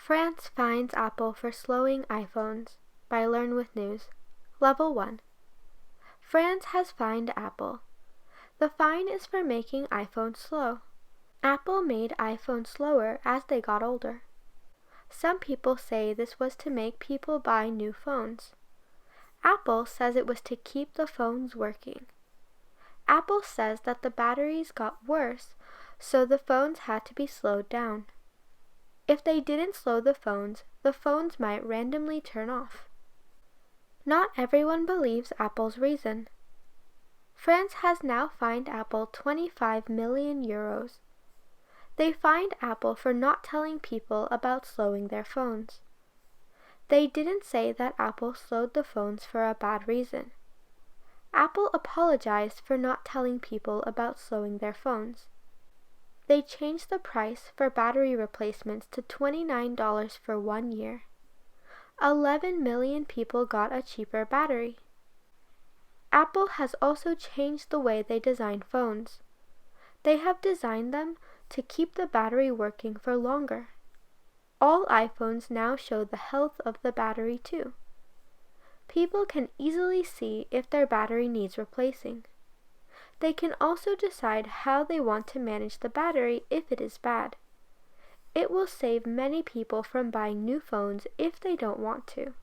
France fines Apple for slowing iPhones by Learn with News. Level 1. France has fined Apple. The fine is for making iPhones slow. Apple made iPhones slower as they got older. Some people say this was to make people buy new phones. Apple says it was to keep the phones working. Apple says that the batteries got worse, so the phones had to be slowed down. If they didn't slow the phones might randomly turn off. Not everyone believes Apple's reason. France has now fined Apple 25 million euros. They fined Apple for not telling people about slowing their phones. They didn't say that Apple slowed the phones for a bad reason. Apple apologized for not telling people about slowing their phones. They changed the price for battery replacements to $29 for 1 year. 11 million people got a cheaper battery. Apple has also changed the way they design phones. They have designed them to keep the battery working for longer. All iPhones now show the health of the battery too. People can easily see if their battery needs replacing. They can also decide how they want to manage the battery if it is bad. It will save many people from buying new phones if they don't want to.